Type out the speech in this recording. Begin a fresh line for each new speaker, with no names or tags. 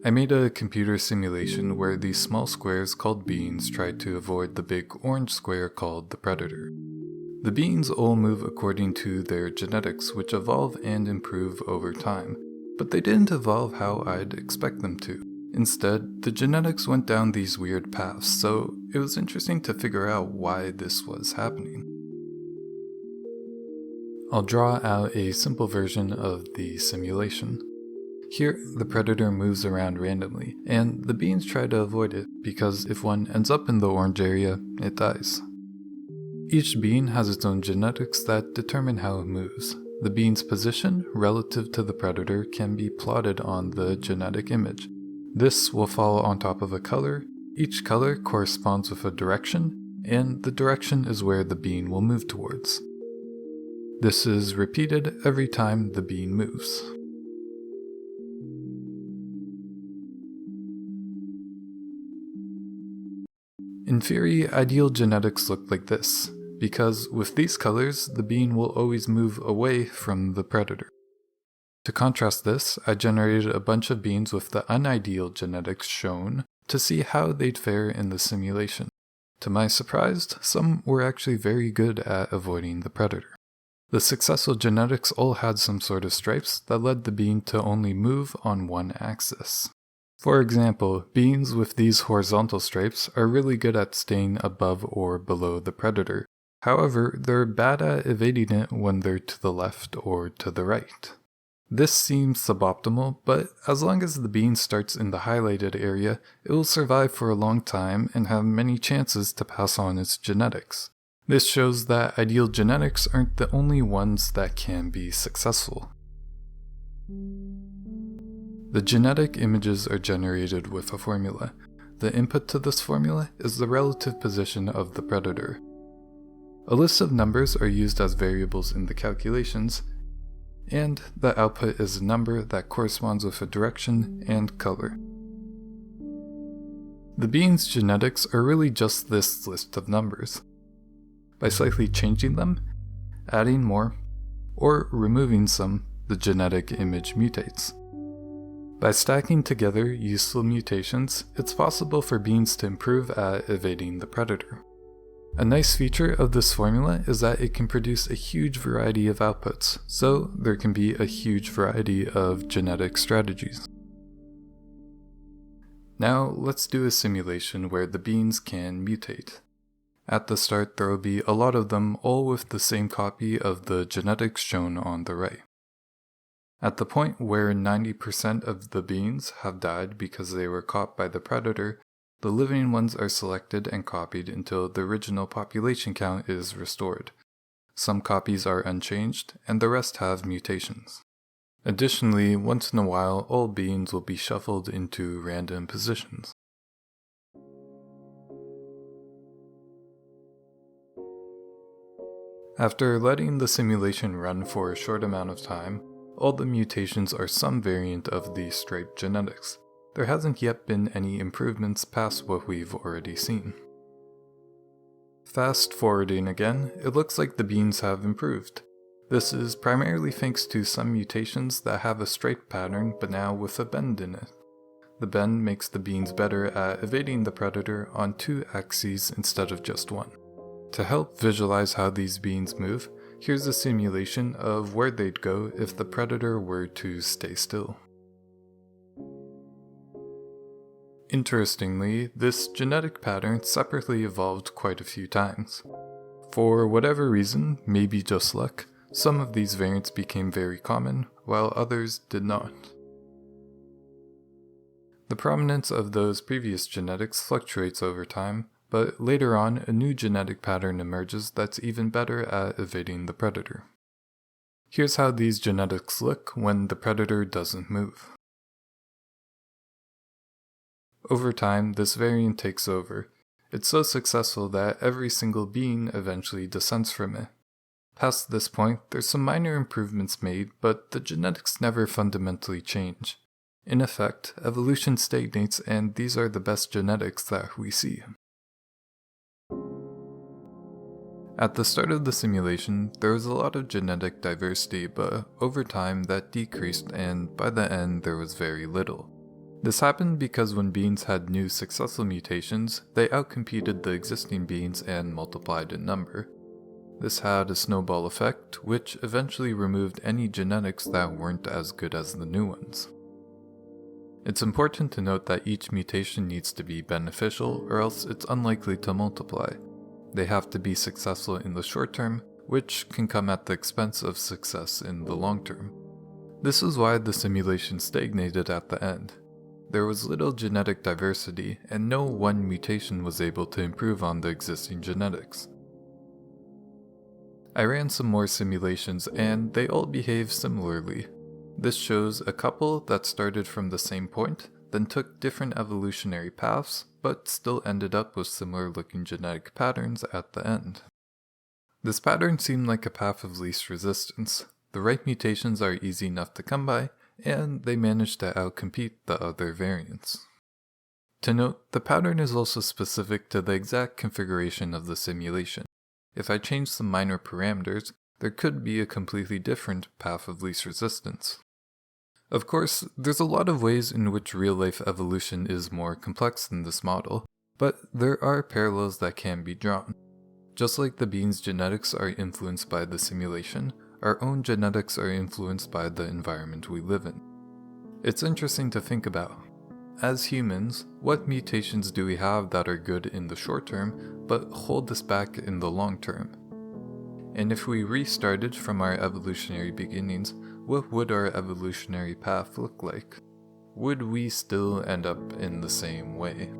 I made a computer simulation where these small squares called beings tried to avoid the big orange square called the predator. The beings all move according to their genetics, which evolve and improve over time, but they didn't evolve how I'd expect them to. Instead, the genetics went down these weird paths, so it was interesting to figure out why this was happening. I'll draw out a simple version of the simulation. Here, the predator moves around randomly, and the beings try to avoid it because if one ends up in the orange area, it dies. Each being has its own genetics that determine how it moves. The being's position relative to the predator can be plotted on the genetic image. This will fall on top of a color. Each color corresponds with a direction, and the direction is where the being will move towards. This is repeated every time the being moves. In theory, ideal genetics look like this, because with these colors, the being will always move away from the predator. To contrast this, I generated a bunch of beings with the unideal genetics shown to see how they'd fare in the simulation. To my surprise, some were actually very good at avoiding the predator. The successful genetics all had some sort of stripes that led the being to only move on one axis. For example, beings with these horizontal stripes are really good at staying above or below the predator. However, they're bad at evading it when they're to the left or to the right. This seems suboptimal, but as long as the being starts in the highlighted area, it will survive for a long time and have many chances to pass on its genetics. This shows that ideal genetics aren't the only ones that can be successful. The genetic images are generated with a formula. The input to this formula is the relative position of the predator. A list of numbers are used as variables in the calculations, and the output is a number that corresponds with a direction and color. The being's genetics are really just this list of numbers. By slightly changing them, adding more, or removing some, the genetic image mutates. By stacking together useful mutations, it's possible for beings to improve at evading the predator. A nice feature of this formula is that it can produce a huge variety of outputs, so there can be a huge variety of genetic strategies. Now let's do a simulation where the beings can mutate. At the start, there will be a lot of them, all with the same copy of the genetics shown on the right. At the point where 90% of the beings have died because they were caught by the predator, the living ones are selected and copied until the original population count is restored. Some copies are unchanged, and the rest have mutations. Additionally, once in a while, all beings will be shuffled into random positions. After letting the simulation run for a short amount of time, all the mutations are some variant of the striped genetics. There hasn't yet been any improvements past what we've already seen. Fast forwarding again, it looks like the beings have improved. This is primarily thanks to some mutations that have a straight pattern but now with a bend in it. The bend makes the beings better at evading the predator on 2 axes instead of just 1. To help visualize how these beings move, here's a simulation of where they'd go if the predator were to stay still. Interestingly, this genetic pattern separately evolved quite a few times. For whatever reason, maybe just luck, some of these variants became very common, while others did not. The prominence of those previous genetics fluctuates over time, but later on a new genetic pattern emerges that's even better at evading the predator. Here's how these genetics look when the predator doesn't move. Over time, this variant takes over. It's so successful that every single being eventually descends from it. Past this point, there's some minor improvements made, but the genetics never fundamentally change. In effect, evolution stagnates, and these are the best genetics that we see. At the start of the simulation, there was a lot of genetic diversity, but over time that decreased, and by the end there was very little. This happened because when beings had new successful mutations, they outcompeted the existing beings and multiplied in number. This had a snowball effect, which eventually removed any genetics that weren't as good as the new ones. It's important to note that each mutation needs to be beneficial, or else it's unlikely to multiply. They have to be successful in the short term, which can come at the expense of success in the long term. This is why the simulation stagnated at the end. There was little genetic diversity, and no one mutation was able to improve on the existing genetics. I ran some more simulations, and they all behave similarly. This shows a couple that started from the same point, then took different evolutionary paths, but still ended up with similar looking genetic patterns at the end. This pattern seemed like a path of least resistance. The right mutations are easy enough to come by, and they managed to outcompete the other variants. To note, the pattern is also specific to the exact configuration of the simulation. If I change some minor parameters, there could be a completely different path of least resistance. Of course, there's a lot of ways in which real-life evolution is more complex than this model, but there are parallels that can be drawn. Just like the being's genetics are influenced by the simulation, our own genetics are influenced by the environment we live in. It's interesting to think about. As humans, what mutations do we have that are good in the short term, but hold us back in the long term? And if we restarted from our evolutionary beginnings, what would our evolutionary path look like? Would we still end up in the same way?